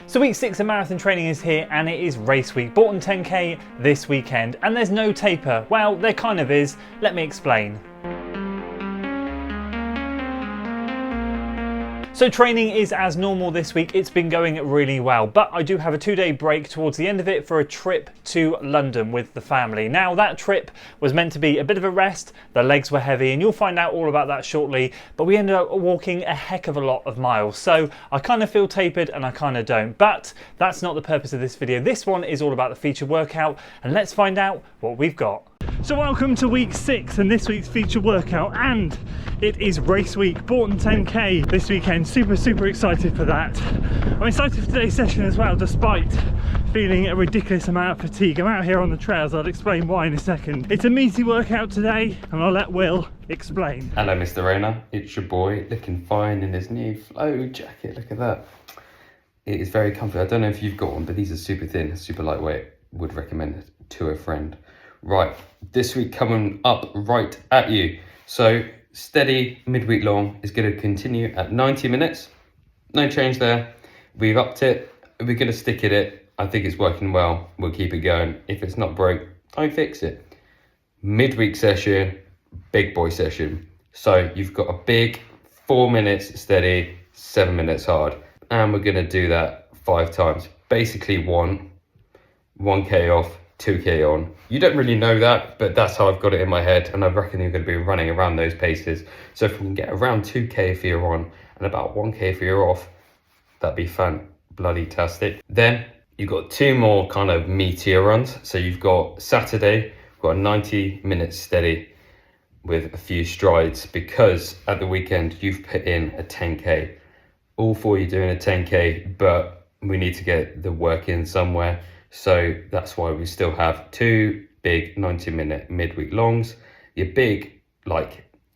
So week 6 of marathon training is here and it is race week. Boughton 10k this weekend and there's no taper. Well, there kind of is. Let me explain. So training is as normal this week. It's been going really well, but I do have a 2-day break towards the end of it for a trip to London with the family. Now that trip was meant to be a bit of a rest, the legs were heavy and you'll find out all about that shortly, but we ended up walking a heck of a lot of miles. So I kind of feel tapered and I kind of don't, but that's not the purpose of this video. This one is all about the feature workout and let's find out what we've got. So welcome to week 6 and this week's feature workout, and it is race week, Boughton 10k this weekend. Super excited for that. I'm excited for today's session as well, despite feeling a ridiculous amount of fatigue. I'm out here on the trails, I'll explain why in a second. It's a meaty workout today and I'll let Will explain. Hello Mr. Rayner, it's your boy looking fine in this new flow jacket. Look at that. It is very comfy. I don't know if you've got one, but these are super thin, super lightweight. Would recommend it to a friend. Right, this week coming up right at you. So steady midweek long is going to continue at 90 minutes. No change there. We've upped it. We're going to stick at it. I think it's working well. We'll keep it going. If it's not broke, don't fix it. Midweek session, big boy session. So you've got a big 4 minutes steady, 7 minutes hard. And we're going to do that 5 times. Basically 1k off, 2k on. You don't really know that, but that's how I've got it in my head, and I reckon you're going to be running around those paces. So if we can get around 2k if you're on and about 1k if you're off, that'd be fan-bloody-tastic. Then you've got 2 more kind of meatier runs. So you've got Saturday, we've got a 90 minutes steady with a few strides, because at the weekend you've put in a 10k. All for you doing a 10k, but we need to get the work in somewhere. So that's why we still have 2 big 90-minute midweek longs, your big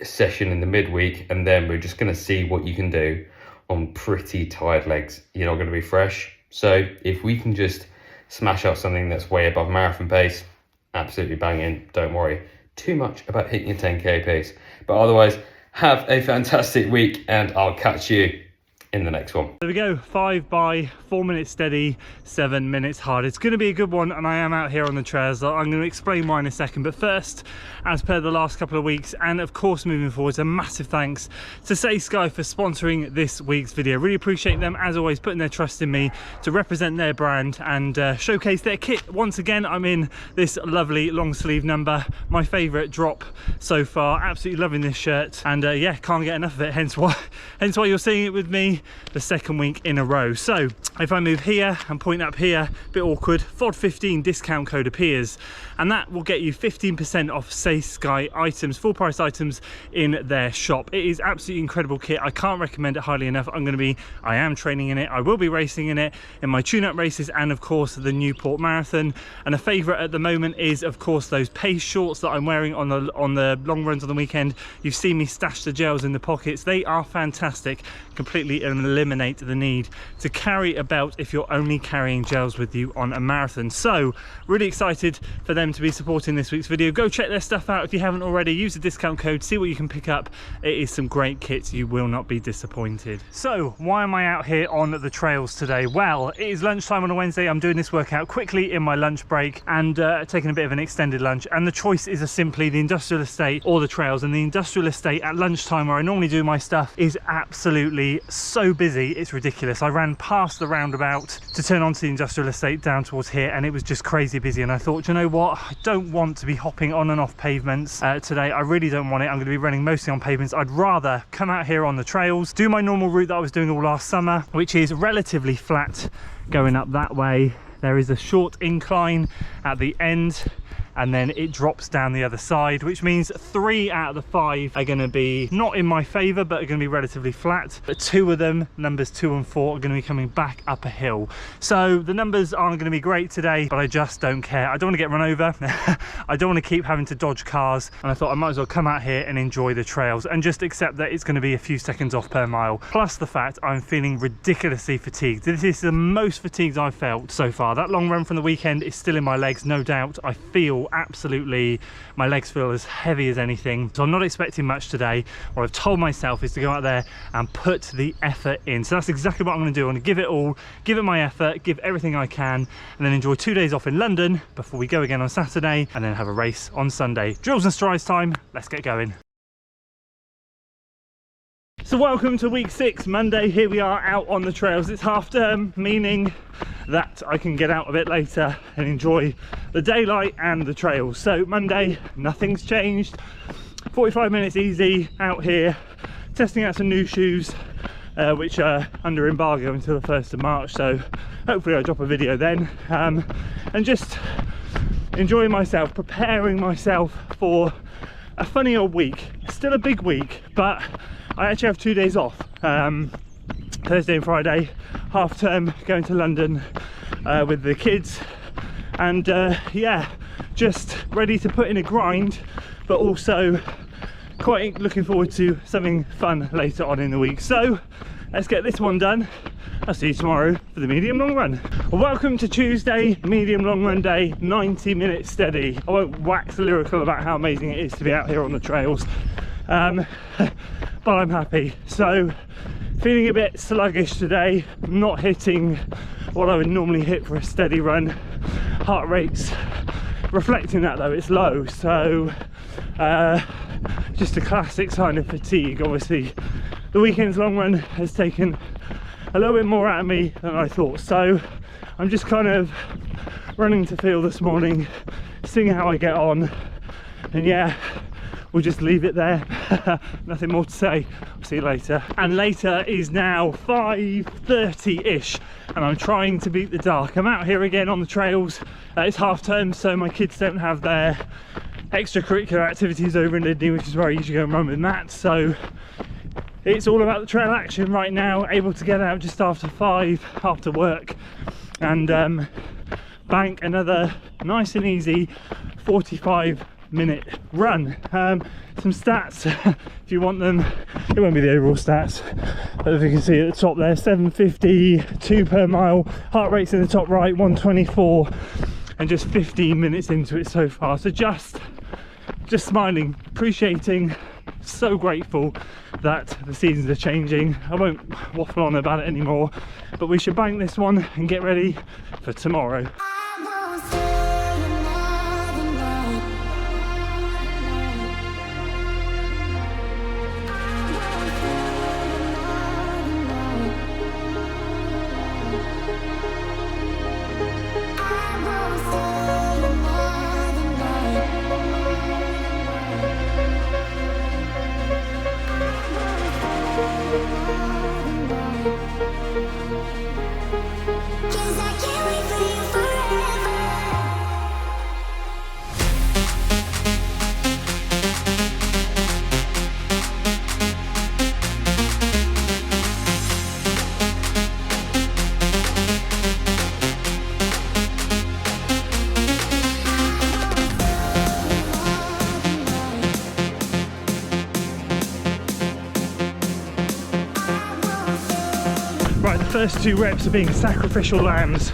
session in the midweek, and then we're just going to see what you can do on pretty tired legs. You're not going to be fresh. So if we can just smash out something that's way above marathon pace, absolutely banging. Don't worry too much about hitting your 10k pace. But otherwise, have a fantastic week and I'll catch you in the next one. There we go, 5 by 4 minutes steady, 7 minutes hard. It's going to be a good one and I am out here on the trails. I'm going to explain why in a second, but first, as per the last couple of weeks and of course moving forwards, a massive thanks to Saysky for sponsoring this week's video. Really appreciate them as always, putting their trust in me to represent their brand and showcase their kit. Once again, I'm in this lovely long sleeve number, my favourite drop so far. Absolutely loving this shirt and yeah, can't get enough of it, hence why you're seeing it with me the second week in a row. So if I move here and point up here, a bit awkward, FOD15 discount code appears and that will get you 15% off Saysky items, full price items in their shop. It is absolutely incredible kit. I can't recommend it highly enough. I am training in it, I will be racing in it in my tune-up races and of course the Newport Marathon. And a favourite at the moment is of course those pace shorts that I'm wearing on the long runs on the weekend. You've seen me stash the gels in the pockets. They are fantastic, completely eliminate the need to carry a belt if you're only carrying gels with you on a marathon. So really excited for them to be supporting this week's video. Go check their stuff out if you haven't already. Use the discount code, see what you can pick up. It is some great kits, you will not be disappointed. So why am I out here on the trails today? Well, it is lunchtime on a Wednesday. I'm doing this workout quickly in my lunch break and taking a bit of an extended lunch, and the choice is simply the industrial estate or the trails. And the industrial estate at lunchtime, where I normally do my stuff, is absolutely so busy, it's ridiculous. I ran past the roundabout to turn onto the industrial estate down towards here and it was just crazy busy, and I thought, you know what, I don't want to be hopping on and off pavements today. I really don't want it. I'm going to be running mostly on pavements. I'd rather come out here on the trails, do my normal route that I was doing all last summer, which is relatively flat going up that way. There is a short incline at the end and then it drops down the other side, which means 3 out of the 5 are going to be not in my favour, but are going to be relatively flat. But 2 of them, numbers 2 and 4, are going to be coming back up a hill. So the numbers aren't going to be great today, but I just don't care. I don't want to get run over. I don't want to keep having to dodge cars, and I thought I might as well come out here and enjoy the trails and just accept that it's going to be a few seconds off per mile. Plus the fact I'm feeling ridiculously fatigued. This is the most fatigued I've felt so far. That long run from the weekend is still in my legs, no doubt. I feel absolutely, my legs feel as heavy as anything. So I'm not expecting much today. What I've told myself is to go out there and put the effort in. So that's exactly what I'm going to do. I'm going to give it all, give it my effort, give everything I can, and then enjoy 2 days off in London before we go again on Saturday, and then have a race on Sunday. Drills and strides time. Let's get going. So welcome to week 6, Monday. Here we are out on the trails. It's half term, meaning that I can get out a bit later and enjoy the daylight and the trails. So Monday, nothing's changed. 45 minutes easy out here, testing out some new shoes, which are under embargo until the 1st of March. So hopefully I'll drop a video then, and just enjoying myself, preparing myself for a funny old week. Still a big week, but I actually have 2 days off, Thursday and Friday, half term, going to London with the kids, and yeah, just ready to put in a grind, but also quite looking forward to something fun later on in the week. So let's get this one done. I'll see you tomorrow for the medium long run. Welcome to Tuesday, medium long run day, 90 minutes steady. I won't wax lyrical about how amazing it is to be out here on the trails, but I'm happy. So feeling a bit sluggish today, not hitting what I would normally hit for a steady run. Heart rate's reflecting that though, it's low. So just a classic sign of fatigue. Obviously the weekend's long run has taken a little bit more out of me than I thought, so I'm just kind of running to feel this morning, seeing how I get on, and yeah, we'll just leave it there. Nothing more to say. I'll see you later. And later is now 5:30-ish, and I'm trying to beat the dark. I'm out here again on the trails. It's half term, so my kids don't have their extracurricular activities over in Lydney, which is where I usually go and run with Matt. So it's all about the trail action right now. Able to get out just after 5 after work, and bank another nice and easy 45-minute run. Some stats if you want them. It won't be the overall stats, but if you can see at the top there, 7:52 per mile, heart rate's in the top right, 124, and just 15 minutes into it so far. So just smiling, appreciating, so grateful that the seasons are changing. I won't waffle on about it anymore, but we should bank this one and get ready for tomorrow. Right, the first 2 reps are being sacrificial lambs.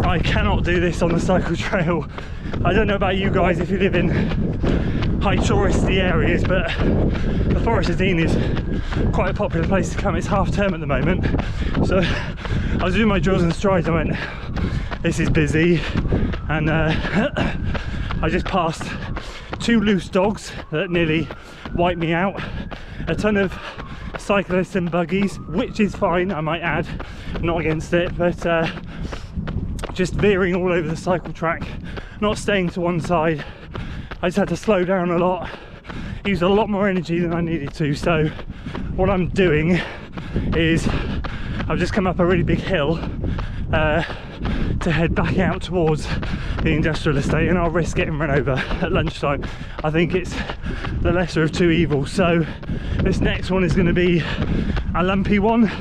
I cannot do this on the cycle trail. I don't know about you guys if you live in high touristy areas, but the Forest of Dean is quite a popular place to come. It's half term at the moment, so I was doing my drills and strides. I went, this is busy, and I just passed 2 loose dogs that nearly wiped me out, a ton of cyclists and buggies, which is fine, I might add, I'm not against it, but just veering all over the cycle track, not staying to one side. I just had to slow down a lot, use a lot more energy than I needed to. So what I'm doing is I've just come up a really big hill to head back out towards the industrial estate, and I'll risk getting run over at lunchtime. I think it's the lesser of 2 evils. So this next one is going to be a lumpy one,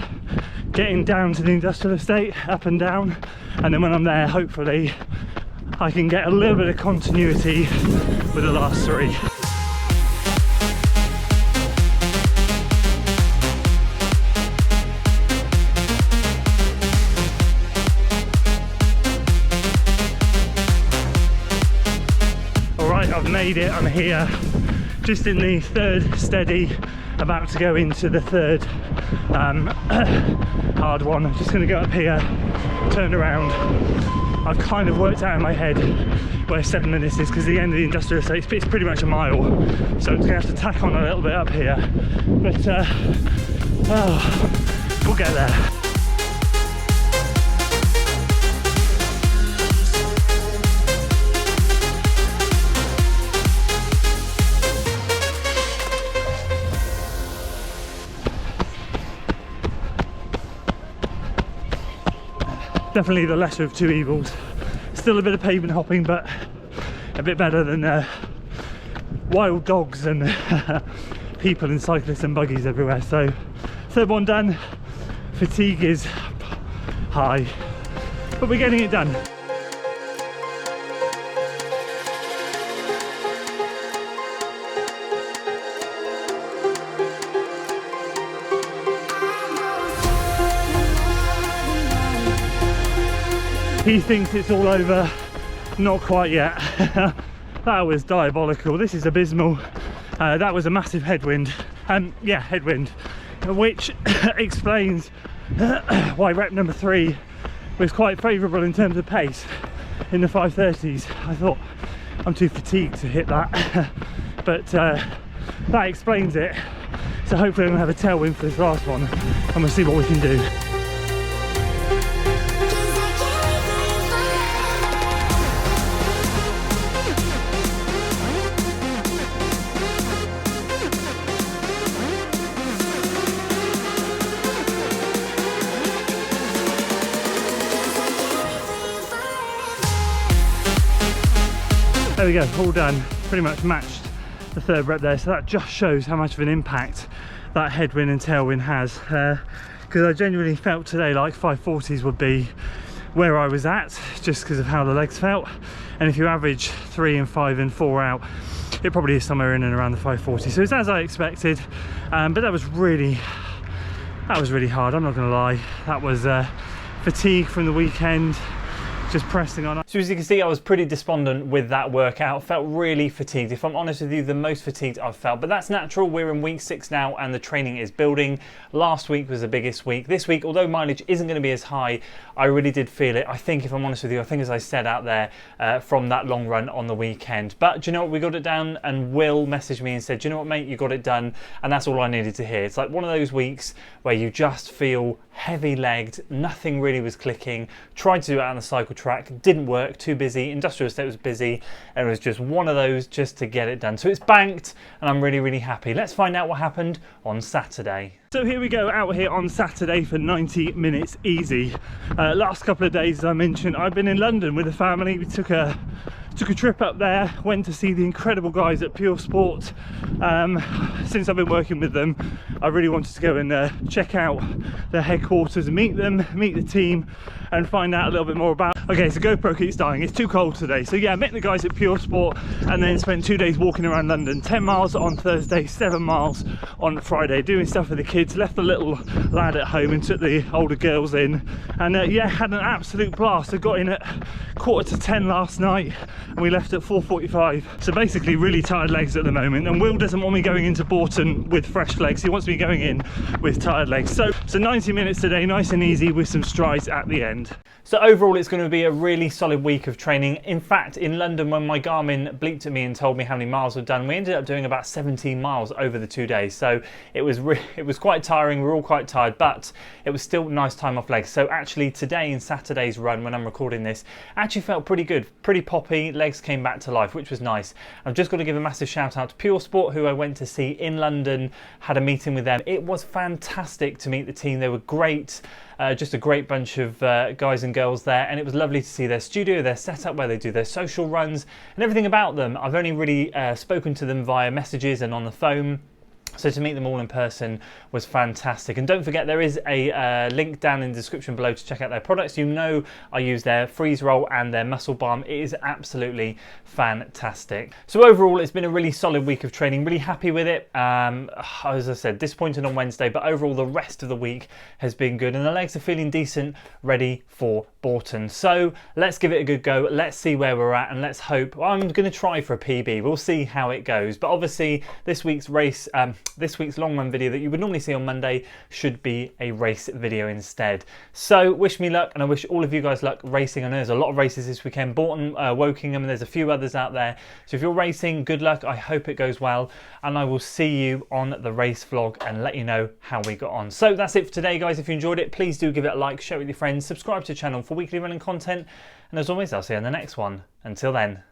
getting down to the industrial estate, up and down, and then when I'm there, hopefully I can get a little bit of continuity with the last 3. I've made it, I'm here. Just in the third steady, about to go into the third hard one. I'm just going to go up here, turn around. I've kind of worked out in my head where 7 minutes is, because the end of the industrial estate is pretty much a mile, so I'm just going to have to tack on a little bit up here, but we'll get there. Definitely the lesser of two evils. Still a bit of pavement hopping, but a bit better than wild dogs and people and cyclists and buggies everywhere. So third one done. Fatigue is high, but we're getting it done. He thinks it's all over, not quite yet. That was diabolical. This is abysmal. That was a massive headwind. Yeah, headwind, which explains why rep number 3 was quite favourable in terms of pace in the 5:30s. I thought I'm too fatigued to hit that, but that explains it. So hopefully I'm going to have a tailwind for this last one, and we'll see what we can do. There we go, all done. Pretty much matched the third rep there, so that just shows how much of an impact that headwind and tailwind has, because I genuinely felt today like 540s would be where I was at, just because of how the legs felt. And if you average 3 and 5 and 4 out, it probably is somewhere in and around the 540. So it's as I expected, but that was really hard, I'm not gonna lie. That was fatigue from the weekend, just pressing on. So as you can see, I was pretty despondent with that workout. Felt really fatigued. If I'm honest with you, the most fatigued I've felt, but that's natural. We're in week 6 now and the training is building. Last week was the biggest week. This week, although mileage isn't going to be as high, I really did feel it. I think, if I'm honest with you, I think as I said out there from that long run on the weekend. But do you know what? We got it down, and Will messaged me and said, do you know what, mate, you got it done. And that's all I needed to hear. It's like one of those weeks where you just feel heavy-legged, nothing really was clicking. Tried to do it on the cycle track, didn't work, too busy. Industrial estate was busy, and it was just one of those just to get it done. So it's banked, and I'm really, really happy. Let's find out what happened on Saturday. So here we go, out here on Saturday for 90 minutes easy. Last couple of days, as I mentioned, I've been in London with the family. We took a trip up there, went to see the incredible guys at Puresport. Since I've been working with them, I really wanted to go and check out their headquarters and meet them, meet the team, and find out a little bit more about. Okay, so GoPro keeps dying, it's too cold today. So yeah, I met the guys at Puresport and then spent 2 days walking around London. 10 miles on Thursday, 7 miles on Friday, doing stuff with the kids. Left the little lad at home and took the older girls in, and yeah, had an absolute blast. I got in at 9:45 last night and we left at 4:45. So basically really tired legs at the moment, and Will doesn't want me going into Bourton with fresh legs. He wants me going in with tired legs. So 90 minutes today, nice and easy, with some strides at the end. So overall, it's going to be a really solid week of training. In fact, in London, when my Garmin bleeped at me and told me how many miles we've done, we ended up doing about 17 miles over the 2 days. So it was quite tiring. We were all quite tired, but it was still nice time off legs. So actually today, in Saturday's run, when I'm recording this, actually felt pretty good, pretty poppy. Legs came back to life, which was nice. I've just got to give a massive shout out to Puresport, who I went to see in London, had a meeting with them. It was fantastic to meet the team. They were great. Just a great bunch of guys and girls there, and it was lovely to see their studio, their setup, where they do their social runs and everything about them. I've only really spoken to them via messages and on the phone, So to meet them all in person was fantastic. And don't forget, there is a link down in the description below to check out their products. You know I use their freeze roll and their muscle balm. It is absolutely fantastic. So overall, it's been a really solid week of training. Really happy with it. As I said, disappointed on Wednesday, but overall the rest of the week has been good. And the legs are feeling decent, ready for Bourton. So let's give it a good go. Let's see where we're at, and let's hope. Well, I'm going to try for a PB. We'll see how it goes. But obviously this week's race, this week's long run video that you would normally see on Monday should be a race video instead. So wish me luck, and I wish all of you guys luck racing. I know there's a lot of races this weekend, Bourton, Wokingham, and there's a few others out there. So if you're racing, good luck. I hope it goes well, and I will see you on the race vlog and let you know how we got on. So that's it for today, guys. If you enjoyed it, please do give it a like, share it with your friends, subscribe to the channel for weekly running content, and as always, I'll see you on the next one. Until then.